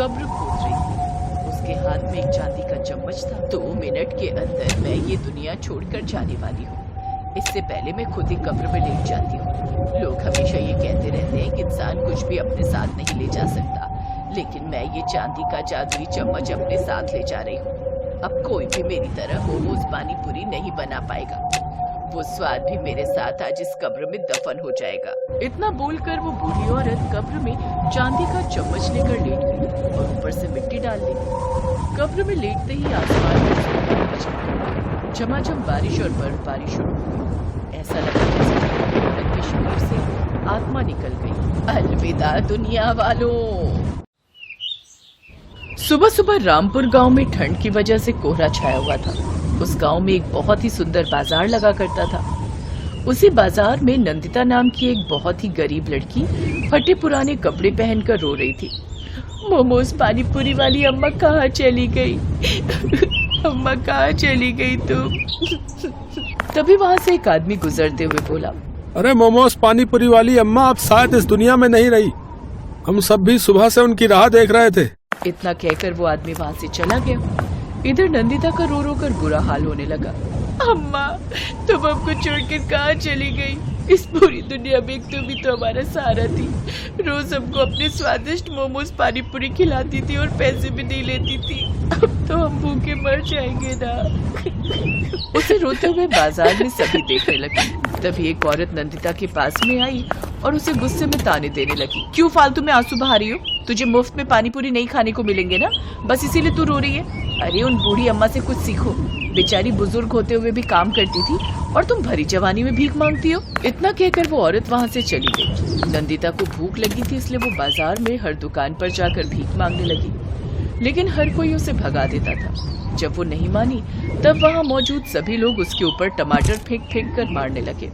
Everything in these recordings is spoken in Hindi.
कब्र खोद रही थी। उसके हाथ में एक चांदी का चम्मच था। 2 मिनट के अंदर मैं ये दुनिया छोड़कर जाने वाली हूँ। इससे पहले मैं खुद ही कब्र में लेट जाती हूँ। लोग हमेशा ये कहते रहते हैं कि इंसान कुछ भी अपने साथ नहीं ले जा सकता, लेकिन मैं ये चांदी का जादुई चम्मच अपने साथ ले जा रही हूँ। अब कोई भी मेरी तरह मोमोज पानी पूरी नहीं बना पाएगा। वो स्वाद भी मेरे साथ आज इस कब्र में दफन हो जाएगा। इतना बोलकर वो बूढ़ी औरत कब्र में चांदी का चम्मच लेकर लेट गई और ऊपर से मिट्टी डाल दी। कब्र में लेटते ही आसमान में झमाझम बारिश और बर्फबारी शुरू हो गई। ऐसा लगा जैसे औरत के शरीर से आत्मा निकल गई। अलविदा दुनिया वालों। सुबह सुबह रामपुर गांव में ठंड की वजह से कोहरा छाया हुआ था। उस गांव में एक बहुत ही सुंदर बाजार लगा करता था। उसी बाजार में नंदिता नाम की एक बहुत ही गरीब लड़की फटे पुराने कपड़े पहनकर रो रही थी। मोमोज पानी पूरी वाली अम्मा कहाँ चली गई? अम्मा कहाँ चली गई तुम? तभी वहाँ से एक आदमी गुजरते हुए बोला, अरे मोमोज पानी पूरी वाली अम्मा अब शायद इस दुनिया में नहीं रही। हम सब भी सुबह से उनकी राह देख रहे थे। इतना कहकर वो आदमी वहाँ से चला गया। इधर नंदिता का रो रो कर बुरा हाल होने लगा। अम्मा तुम हमको छोड़कर कहाँ चली गई? इस पूरी दुनिया में तुम ही तो हमारा सहारा थी। रोज हमको अपने स्वादिष्ट मोमोज पानी पूरी खिलाती थी और पैसे भी नहीं लेती थी। अब तो हम भूखे मर जाएंगे ना। उसे रोते हुए बाजार में सभी देखने लगे। तभी एक औरत नंदिता के पास में आई और उसे गुस्से में ताने देने लगी। क्यों फालतू में आंसू बहा रही हो? तुझे मुफ्त में पानी पूरी नहीं खाने को मिलेंगे ना, बस इसीलिए तू रो रही है। अरे उन बूढ़ी अम्मा से कुछ सीखो। बेचारी बुजुर्ग होते हुए भी काम करती थी और तुम भरी जवानी में भीख मांगती हो। इतना कहकर वो औरत वहाँ से चली गई। नंदिता को भूख लगी थी, इसलिए वो बाजार में हर दुकान पर जाकर भीख मांगने लगी, लेकिन हर कोई उसे भगा देता था। जब वो नहीं मानी तब वहाँ मौजूद सभी लोग उसके ऊपर टमाटर फेंक फेंक कर मारने लगे।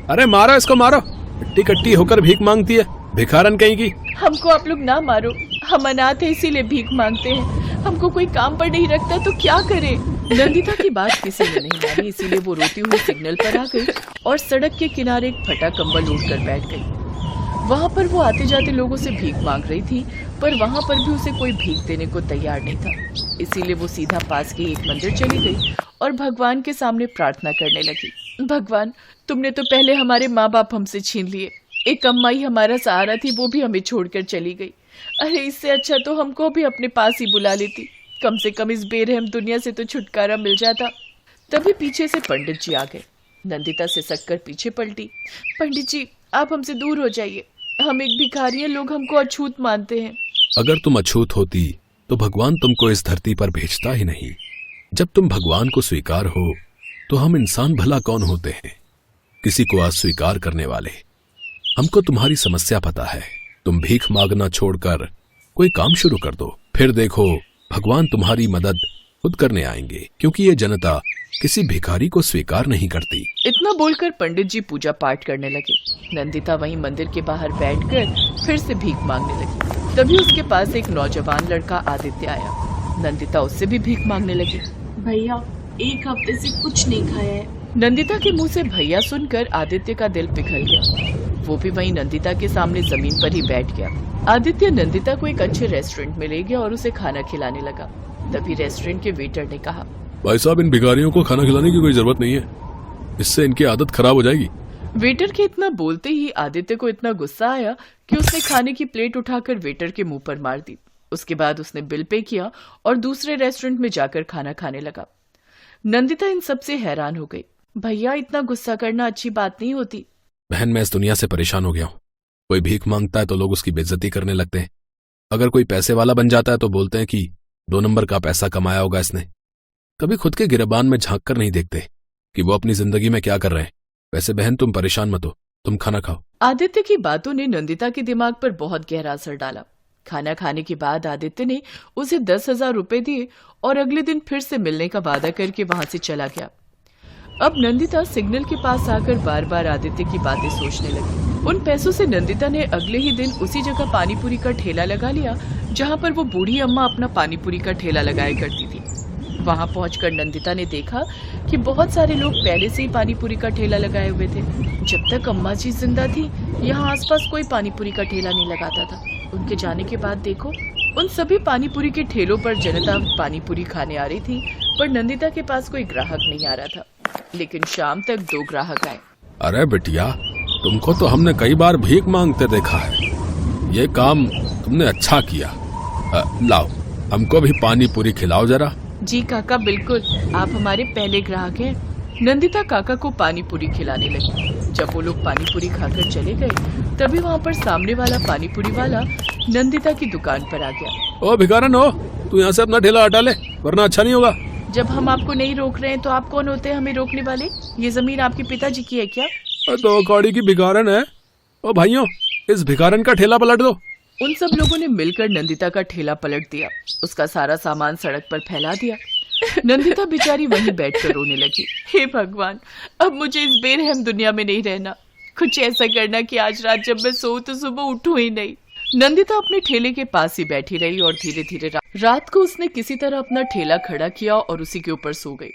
अरे मारो इसको, मारो। कट्टी कट्टी होकर भीख मांगती है, भिखारन कहीं की। हमको आप लोग ना मारो, हम अनाथ है इसीलिए भीख मांगते हैं। हमको कोई काम पर नहीं रखता तो क्या करे? नंदिता की बात किसी ने नहीं मानी, इसीलिए वो रोती हुई सिग्नल पर आ गई और सड़क के किनारे एक फटा कंबल ओढ़कर बैठ गई। वहाँ पर वो आते जाते लोगों से भीख मांग रही थी, पर वहाँ पर भी उसे कोई भीख देने को तैयार नहीं था। इसीलिए वो सीधा पास के एक मंदिर चली गई और भगवान के सामने प्रार्थना करने लगी। भगवान, तुमने तो पहले हमारे माँ बाप हमसे छीन लिए। एक अम्मा ही हमारा सहारा थी, वो भी हमें छोड़कर चली गई। अरे इससे अच्छा तो हमको भी अपने पास ही बुला लेती। कम से कम इस बेरहम दुनिया से तो छुटकारा मिल जाता। तभी पीछे से पंडित जी आ गए। नंदिता सिसक कर पीछे पलटी। पंडित जी, आप हमसे दूर हो जाइए। हम एक भिखारी हैं, लोग हमको अछूत मानते हैं। अगर तुम अछूत होती तो भगवान तुमको इस धरती पर भेजता ही नहीं। जब तुम भगवान को स्वीकार हो तो हम इंसान भला कौन होते हैं, किसी को अस्वीकार करने वाले। हमको तुम्हारी समस्या पता है। तुम भीख मांगना छोड़कर कोई काम शुरू कर दो, फिर देखो भगवान तुम्हारी मदद खुद करने आएंगे, क्योंकि ये जनता किसी भिखारी को स्वीकार नहीं करती। इतना बोलकर पंडित जी पूजा पाठ करने लगे। नंदिता वहीं मंदिर के बाहर बैठकर फिर से भीख मांगने लगी। तभी उसके पास एक नौजवान लड़का आदित्य आया। नंदिता उससे भी भीख मांगने लगी। भैया, एक हफ्ते से कुछ नहीं खाया है। नंदिता के मुंह से भैया सुनकर आदित्य का दिल पिघल गया। वो भी वहीं नंदिता के सामने जमीन पर ही बैठ गया। आदित्य नंदिता को एक अच्छे रेस्टोरेंट में ले गया और उसे खाना खिलाने लगा। तभी रेस्टोरेंट के वेटर ने कहा, भाई साहब, इन भिखारियों को खाना खिलाने की कोई जरूरत नहीं है, इससे इनकी आदत खराब हो जाएगी। वेटर के इतना बोलते ही आदित्य को इतना गुस्सा आया कि उसने खाने की प्लेट उठाकर वेटर के मुंह पर मार दी। उसके बाद उसने बिल पे किया और दूसरे रेस्टोरेंट में जाकर खाना खाने लगा। नंदिता इन सब से हैरान हो गई। भैया, इतना गुस्सा करना अच्छी बात नहीं होती। बहन, मैं इस दुनिया से परेशान हो गया हूँ। कोई भीख मांगता है तो लोग उसकी बेइज्जती करने लगते हैं। अगर कोई पैसे वाला बन जाता है तो बोलते हैं कि 2 नंबर का पैसा कमाया होगा इसने। कभी खुद के गिरबान में झांक कर नहीं देखते कि वो अपनी जिंदगी में क्या कर रहे हैं। वैसे बहन, तुम परेशान मत हो, तुम खाना खाओ। आदित्य की बातों ने नंदिता के दिमाग पर बहुत गहरा असर डाला। खाना खाने के बाद आदित्य ने उसे 10,000 रुपए दिए और अगले दिन फिर से मिलने का वादा करके वहां से चला गया। अब नंदिता सिग्नल के पास आकर बार बार आदित्य की बातें सोचने लगी। उन पैसों से नंदिता ने अगले ही दिन उसी जगह पानीपुरी का ठेला लगा लिया जहां पर वो बूढ़ी अम्मा अपना पानीपुरी का ठेला लगाया करती थी। वहां पहुंचकर नंदिता ने देखा कि बहुत सारे लोग पहले से ही पानीपुरी का ठेला लगाए हुए थे। जब तक अम्मा जी जिंदा थी, यहाँ आसपास कोई पानीपुरी का ठेला नहीं लगाता था। उनके जाने के बाद देखो, उन सभी पानीपुरी के ठेलों पर जनता पानीपुरी खाने आ रही थी, पर नंदिता के पास कोई ग्राहक नहीं आ रहा था। लेकिन शाम तक 2 ग्राहक आए। अरे बिटिया, तुमको तो हमने कई बार भीख मांगते देखा है। ये काम तुमने अच्छा किया। लाओ, हमको भी पानी पूरी खिलाओ जरा। जी काका, बिल्कुल, आप हमारे पहले ग्राहक हैं। नंदिता काका को पानी पूरी खिलाने लगी। जब वो लोग पानी पूरी खाकर चले गए, तभी वहाँ पर सामने वाला पानी पूरी वाला नंदिता की दुकान पर आ गया। ओ भिखारन हो, तू यहाँ से अपना ठेला हटा ले, वरना अच्छा नहीं होगा। जब हम आपको नहीं रोक रहे हैं तो आप कौन होते हैं हमें रोकने वाले? ये जमीन आपके पिताजी की है क्या? तो कौड़ी की भिखारन है। ओ भाइयों, इस भिखारन का ठेला पलट दो। उन सब लोगों ने मिलकर नंदिता का ठेला पलट दिया, उसका सारा सामान सड़क पर फैला दिया। नंदिता बेचारी वहीं बैठकर रोने लगी। हे भगवान, अब मुझे इस बेरहम दुनिया में नहीं रहना। कुछ ऐसा करना कि आज रात जब मैं सोऊं तो सुबह उठूं ही नहीं। नंदिता अपने ठेले के पास ही बैठी रही और धीरे धीरे रात को उसने किसी तरह अपना ठेला खड़ा किया और उसी के ऊपर सो गई।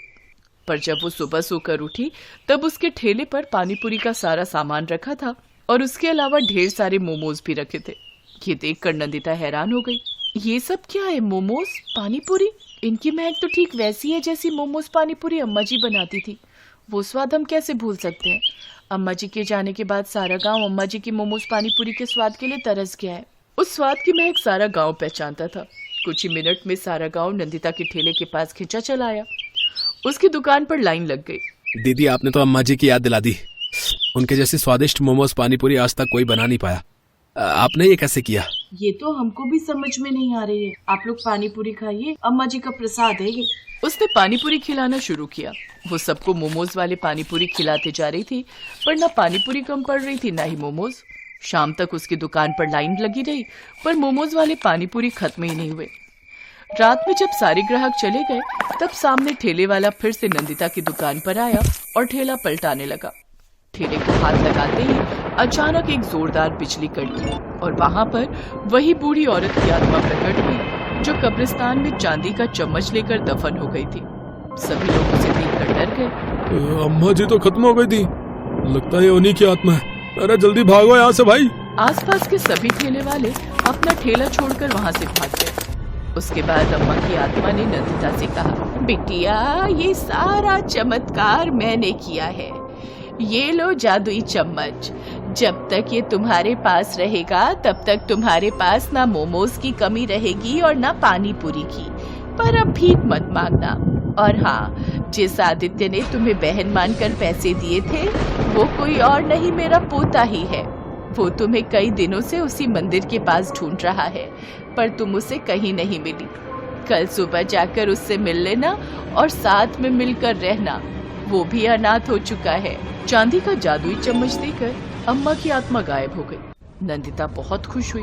पर जब वो सुबह सोकर उठी, तब उसके ठेले पर पानीपुरी का सारा सामान रखा था और उसके अलावा ढेर सारे मोमोज भी रखे थे। ये देखकर नंदिता हैरान हो गई। ये सब क्या है? मोमोज, पानीपुरी? इनकी महक तो ठीक वैसी है जैसी मोमोज पानीपुरी अम्मा जी बनाती थी। वो स्वाद हम कैसे भूल सकते हैं? अम्मा जी के जाने के बाद सारा गांव अम्मा जी की मोमोज पानीपुरी के स्वाद के लिए तरस गया है। उस स्वाद की महक सारा गांव पहचानता था। कुछ ही मिनट में सारा गांव नंदिता के ठेले के पास खिंचा चला आया। उसकी दुकान पर लाइन लग गई। दीदी, आपने तो अम्मा जी की याद दिला दी। उनके जैसी स्वादिष्ट मोमोज पानीपुरी आज तक कोई बना नहीं पाया। आपने ये कैसे किया? ये तो हमको भी समझ में नहीं आ रही है। आप लोग पानी पूरी खाइए, अम्मा जी का प्रसाद है ये। उसने पानीपुरी खिलाना शुरू किया। वो सबको मोमोज वाले पानीपुरी खिलाते जा रही थी, पर ना पानीपुरी कम पड़ रही थी, ना ही मोमोज। शाम तक उसकी दुकान पर लाइन लगी रही, पर मोमोज वाले पानीपुरी खत्म ही नहीं हुए। रात में जब सारे ग्राहक चले गए, तब सामने ठेले वाला फिर से नंदिता की दुकान पर आया और ठेला पलटाने लगा। ठेले को हाथ लगाते ही अचानक एक जोरदार बिजली कड़की और वहां पर वही बूढ़ी औरत की आत्मा प्रकट हुई जो कब्रिस्तान में चांदी का चम्मच लेकर दफन हो गई थी। सभी लोग उसे देखकर डर गए। अम्मा जी तो खत्म हो गई थी, लगता है उन्हीं की आत्मा है। अरे जल्दी भागो यहाँ से भाई। आसपास के सभी ठेले वाले अपना ठेला छोड़कर वहां से भाग गए। उसके बाद अम्मा की आत्मा ने नंदिता से कहा, बिटिया, ये सारा चमत्कार मैंने किया है। ये लो जादुई चम्मच। जब तक ये तुम्हारे पास रहेगा, तब तक तुम्हारे पास ना मोमोज की कमी रहेगी और ना पानी पूरी की। पर अब भीख मत मांगना। और हाँ, जिस आदित्य ने तुम्हें बहन मानकर पैसे दिए थे, वो कोई और नहीं, मेरा पोता ही है। वो तुम्हें कई दिनों से उसी मंदिर के पास ढूंढ रहा है, पर तुम उसे कहीं नहीं मिली। कल सुबह जाकर उससे मिल लेना और साथ में मिलकर रहना। वो भी अनाथ हो चुका है। चांदी का जादुई चम्मच देकर अम्मा की आत्मा गायब हो गई। नंदिता बहुत खुश हुई।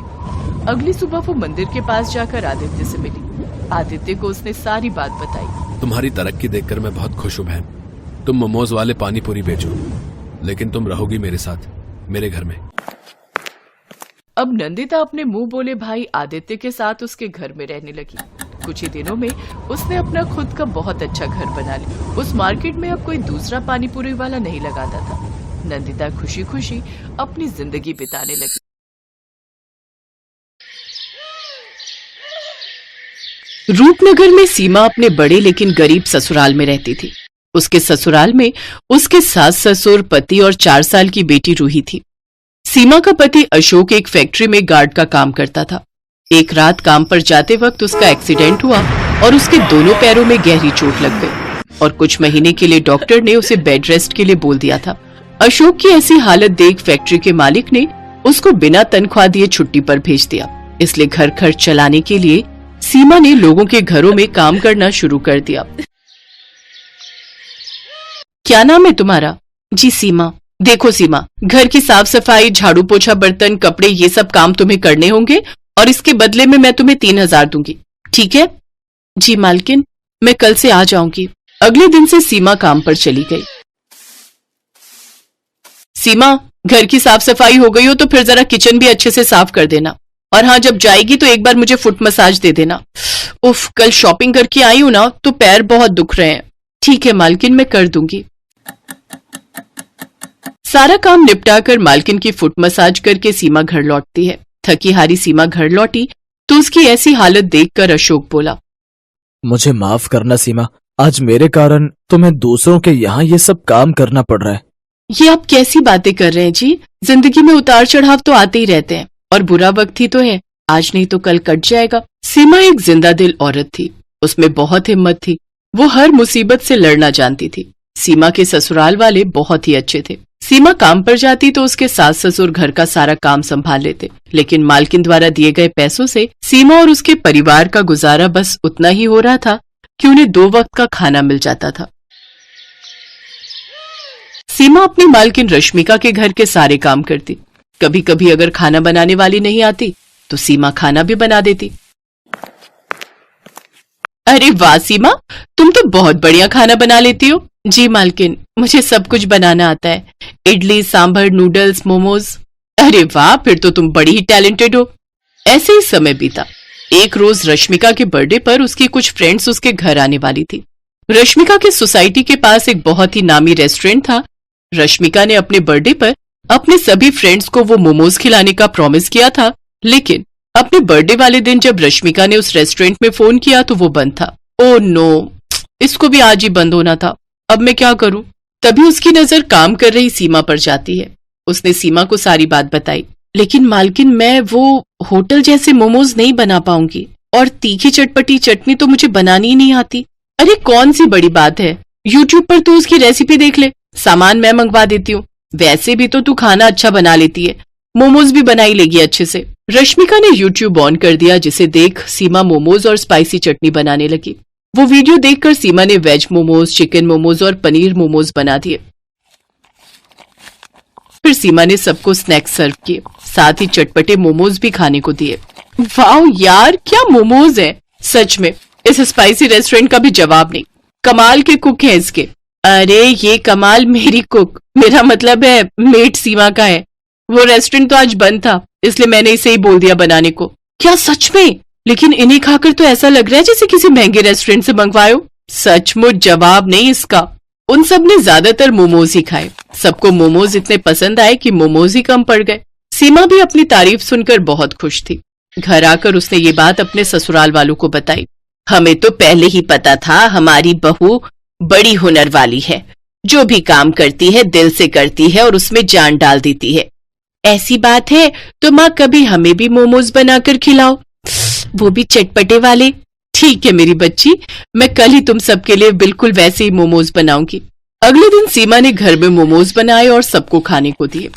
अगली सुबह वो मंदिर के पास जाकर आदित्य से मिली। आदित्य को उसने सारी बात बताई। तुम्हारी तरक्की देखकर मैं बहुत खुश हूँ बहन। तुम मोमोज वाले पानी पूरी बेचो, लेकिन तुम रहोगी मेरे साथ, मेरे घर में। अब नंदिता अपने मुंह बोले भाई आदित्य के साथ उसके घर में रहने लगी। कुछ ही दिनों में उसने अपना खुद का बहुत अच्छा घर बना लिया। उस मार्केट में अब कोई दूसरा पानीपुरी वाला नहीं लगाता था। नंदिता खुशी खुशी अपनी जिंदगी बिताने लगी। रूपनगर में सीमा अपने बड़े लेकिन गरीब ससुराल में रहती थी। उसके ससुराल में उसके सास ससुर, पति और 4 साल की बेटी रूही थी। सीमा का पति अशोक एक फैक्ट्री में गार्ड का काम करता था। एक रात काम पर जाते वक्त उसका एक्सीडेंट हुआ और उसके दोनों पैरों में गहरी चोट लग गई और कुछ महीने के लिए डॉक्टर ने उसे बेड रेस्ट के लिए बोल दिया था। अशोक की ऐसी हालत देख फैक्ट्री के मालिक ने उसको बिना तनख्वाह दिए छुट्टी पर भेज दिया। इसलिए घर खर्च चलाने के लिए सीमा ने लोगों के घरों में काम करना शुरू कर दिया। क्या नाम है तुम्हारा? जी सीमा। देखो सीमा, घर की साफ सफाई, झाड़ू पोछा, बर्तन, कपड़े, ये सब काम तुम्हें करने होंगे और इसके बदले में मैं तुम्हें 3000 दूंगी, ठीक है? जी मालकिन, मैं कल से आ जाऊंगी। अगले दिन से सीमा काम पर चली गई। सीमा, घर की साफ सफाई हो गई हो तो फिर जरा किचन भी अच्छे से साफ कर देना। और हाँ, जब जाएगी तो एक बार मुझे फुट मसाज दे देना। उफ, कल शॉपिंग करके आई हूं ना तो पैर बहुत दुख रहे हैं। ठीक है मालकिन, मैं कर दूंगी। सारा काम निपटाकर मालकिन की फुट मसाज करके सीमा घर लौटती है। थकी हारी सीमा घर लौटी तो उसकी ऐसी हालत देखकर अशोक बोला, मुझे माफ करना सीमा, आज मेरे कारण तुम्हें दूसरों के यहाँ ये सब काम करना पड़ रहा है। ये आप कैसी बातें कर रहे हैं जी? जिंदगी में उतार चढ़ाव तो आते ही रहते हैं और बुरा वक्त ही तो है, आज नहीं तो कल कट जाएगा। सीमा एक जिंदा दिल औरत थी, उसमें बहुत हिम्मत थी। वो हर मुसीबत से लड़ना जानती थी। सीमा के ससुराल वाले बहुत ही अच्छे थे। सीमा काम पर जाती तो उसके सास ससुर घर का सारा काम संभाल लेते, लेकिन मालकिन द्वारा दिए गए पैसों से सीमा और उसके परिवार का गुजारा बस उतना ही हो रहा था कि उन्हें 2 वक्त का खाना मिल जाता था। सीमा अपनी मालकिन रश्मिका के घर के सारे काम करती। कभी कभी अगर खाना बनाने वाली नहीं आती तो सीमा खाना भी बना देती। अरे वाह सीमा, तुम तो बहुत बढ़िया खाना बना लेती हो। जी मालकिन, मुझे सब कुछ बनाना आता है, इडली, सांभर, नूडल्स, मोमोज। अरे वाह, फिर तो तुम बड़ी ही टैलेंटेड हो। ऐसे ही समय बीता। एक रोज रश्मिका के बर्थडे पर उसकी कुछ फ्रेंड्स उसके घर आने वाली थी। रश्मिका के सोसाइटी के पास एक बहुत ही नामी रेस्टोरेंट था। रश्मिका ने अपने बर्थडे पर अपने सभी फ्रेंड्स को वो मोमोज खिलाने का प्रॉमिस किया था, लेकिन अपने बर्थडे वाले दिन जब रश्मिका ने उस रेस्टोरेंट में फोन किया तो वो बंद था। ओह नो, इसको भी आज ही बंद होना था। अब मैं क्या करूं? तभी उसकी नजर काम कर रही सीमा पर जाती है। उसने सीमा को सारी बात बताई। लेकिन मालकिन, मैं वो होटल जैसे मोमोज नहीं बना पाऊंगी और तीखी चटपटी चटनी तो मुझे बनानी ही नहीं आती। अरे कौन सी बड़ी बात है, यूट्यूब पर तू उसकी रेसिपी देख ले, सामान मैं मंगवा देती हूँ। वैसे भी तो तू खाना अच्छा बना लेती है, मोमोज भी बनाई लेगी अच्छे से। रश्मिका ने यूट्यूब ऑन कर दिया, जिसे देख सीमा मोमोज और स्पाइसी चटनी बनाने लगी। वो वीडियो देखकर सीमा ने वेज मोमोज, चिकन मोमोज और पनीर मोमोज बना दिए। फिर सीमा ने सबको स्नैक्स सर्व किए, साथ ही चटपटे मोमोज भी खाने को दिए। वाह यार, क्या मोमोज है! सच में इस स्पाइसी रेस्टोरेंट का भी जवाब नहीं। कमाल के कुक हैं इसके। अरे ये कमाल मेरी कुक, मेरा मतलब है मेट सीमा का है। वो रेस्टोरेंट तो आज बंद था, इसलिए मैंने इसे ही बोल दिया बनाने को। क्या सच में? लेकिन इन्हें खाकर तो ऐसा लग रहा है जैसे किसी महंगे रेस्टोरेंट से मंगवायो। सचमुच जवाब नहीं इसका। उन सब ने ज्यादातर मोमोज ही खाए। सबको मोमोज इतने पसंद आए कि मोमोज ही कम पड़ गए। सीमा भी अपनी तारीफ सुनकर बहुत खुश थी। घर आकर उसने ये बात अपने ससुराल वालों को बताई। हमें तो पहले ही पता था हमारी बहू बड़ी हुनर वाली है, जो भी काम करती है दिल से करती है और उसमें जान डाल देती है। ऐसी बात है तो माँ कभी हमें भी मोमोज बनाकर खिलाओ, वो भी चटपटे वाले। ठीक है मेरी बच्ची, मैं कल ही तुम सबके लिए बिल्कुल वैसे ही मोमोज बनाऊंगी। अगले दिन सीमा ने घर में मोमोज बनाए और सबको खाने को दिए।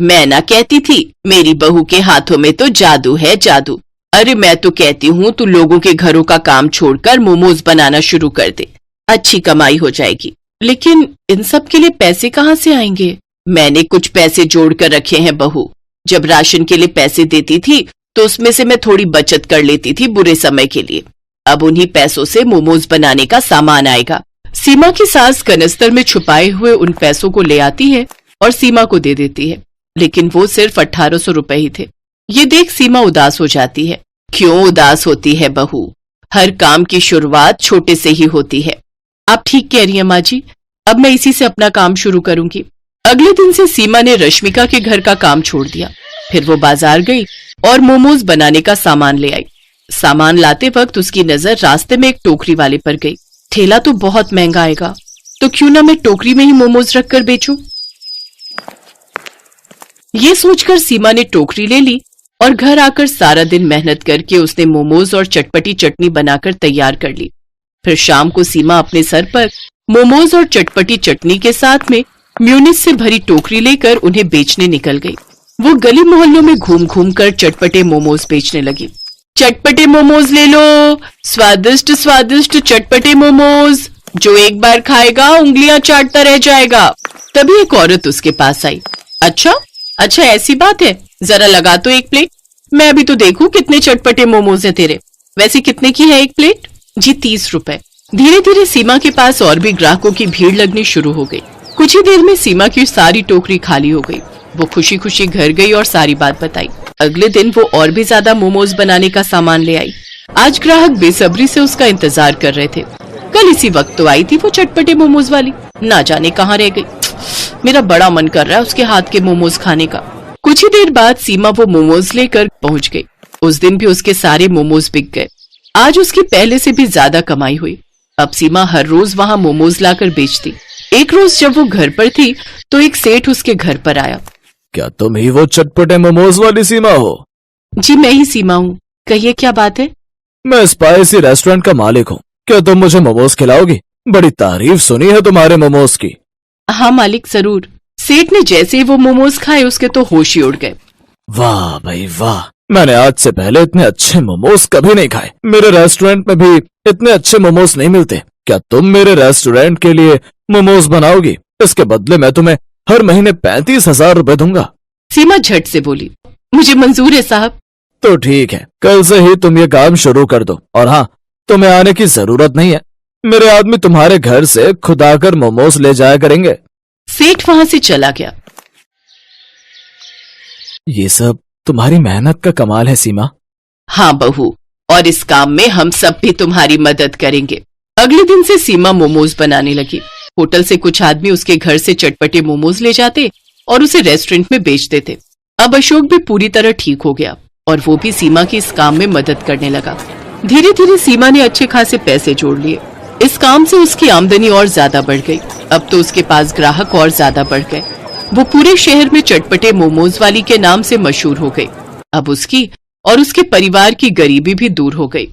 मैं ना कहती थी मेरी बहू के हाथों में तो जादू है, जादू। अरे मैं तो कहती हूँ तू लोगों के घरों का काम छोड़कर मोमोज बनाना शुरू कर दे, अच्छी कमाई हो जाएगी। लेकिन इन सब के लिए पैसे कहाँ से आएंगे? मैंने कुछ पैसे जोड़ कर रखे हैं बहू। जब राशन के लिए पैसे देती थी तो उसमें से मैं थोड़ी बचत कर लेती थी बुरे समय के लिए। अब उन्हीं पैसों से मोमोज बनाने का सामान आएगा। सीमा की सास कनस्तर में छुपाए हुए उन पैसों को ले आती है और सीमा को दे देती है, लेकिन वो सिर्फ 1800 रुपए ही थे। ये देख सीमा उदास हो जाती है। क्यों उदास होती है बहू? हर काम की शुरुआत छोटे से ही होती है। आप ठीक कह रही हैं माँ जी, अब मैं इसी से अपना काम शुरू करूंगी। अगले दिन से सीमा ने रश्मिका के घर का काम छोड़ दिया। फिर वो बाजार गई और मोमोज बनाने का सामान ले आई। सामान लाते वक्त उसकी नजर रास्ते में एक टोकरी वाले पर गई। ठेला तो बहुत महंगा आएगा, तो क्यों ना मैं टोकरी में ही मोमोज रखकर बेचूं? ये सोचकर सीमा ने टोकरी ले ली और घर आकर सारा दिन मेहनत करके उसने मोमोज और चटपटी चटनी बनाकर तैयार कर ली। फिर शाम को सीमा अपने सर पर मोमोज और चटपटी चटनी के साथ में म्यूनिस से भरी टोकरी लेकर उन्हें बेचने निकल गई। वो गली मोहल्लों में घूम घूम कर चटपटे मोमोज बेचने लगी। चटपटे मोमोज ले लो, स्वादिष्ट स्वादिष्ट चटपटे मोमोज, जो एक बार खाएगा उंगलियां चाटता रह जाएगा। तभी एक औरत उसके पास आई। अच्छा अच्छा, ऐसी बात है, जरा लगा तो एक प्लेट, मैं अभी तो देखूं कितने चटपटे मोमोज है तेरे। वैसे कितने की है एक प्लेट? जी 30 रुपए। धीरे धीरे सीमा के पास और भी ग्राहकों की भीड़ लगनी शुरू हो गई। कुछ ही देर में सीमा की सारी टोकरी खाली हो गई। वो खुशी खुशी घर गई और सारी बात बताई। अगले दिन वो और भी ज्यादा मोमोज बनाने का सामान ले आई। आज ग्राहक बेसब्री से उसका इंतजार कर रहे थे। कल इसी वक्त तो आई थी वो चटपटे मोमोज वाली, ना जाने कहाँ रह गई। मेरा बड़ा मन कर रहा है उसके हाथ के मोमोज खाने का। कुछ ही देर बाद सीमा वो मोमोज लेकर पहुंच गई। उस दिन भी उसके सारे मोमोज बिक गए। आज उसकी पहले से भी ज्यादा कमाई हुई। अब सीमा हर रोज वहां मोमोज लाकर बेचती। एक रोज जब वो घर पर थी तो एक सेठ उसके घर पर आया। क्या तुम ही वो चटपटे मोमोज वाली सीमा हो? जी मैं ही सीमा हूँ, कहिए क्या बात है? मैं स्पाइसी रेस्टोरेंट का मालिक हूँ। क्या तुम मुझे मोमोज खिलाओगी? बड़ी तारीफ सुनी है तुम्हारे मोमोज की। हाँ मालिक जरूर। सेठ ने जैसे ही वो मोमोज खाए उसके तो होश ही उड़ गए। वाह भाई वाह, मैंने आज से पहले इतने अच्छे मोमोज कभी नहीं खाए। मेरे रेस्टोरेंट में भी इतने अच्छे मोमोज नहीं मिलते। क्या तुम मेरे रेस्टोरेंट के लिए मोमोज बनाओगी? इसके बदले मैं तुम्हें हर महीने 35,000 रुपए दूंगा। सीमा झट से बोली, मुझे मंजूर है साहब। तो ठीक है, कल से ही तुम ये काम शुरू कर दो। और हाँ, तुम्हें आने की जरूरत नहीं है। मेरे आदमी तुम्हारे घर से खुद आकर मोमोज ले जाया करेंगे। सेठ वहां से चला गया। ये सब तुम्हारी मेहनत का कमाल है सीमा। हाँ बहू, और इस काम में हम सब भी तुम्हारी मदद करेंगे। अगले दिन से सीमा मोमोज बनाने लगी। होटल से कुछ आदमी उसके घर से चटपटे मोमोज ले जाते और उसे रेस्टोरेंट में बेच देते। अब अशोक भी पूरी तरह ठीक हो गया और वो भी सीमा की इस काम में मदद करने लगा। धीरे धीरे सीमा ने अच्छे खासे पैसे जोड़ लिए। इस काम से उसकी आमदनी और ज्यादा बढ़ गई। अब तो उसके पास ग्राहक और ज्यादा बढ़ गए। वो पूरे शहर में चटपटे मोमोज वाली के नाम से मशहूर हो गई। अब उसकी और उसके परिवार की गरीबी भी दूर हो गई।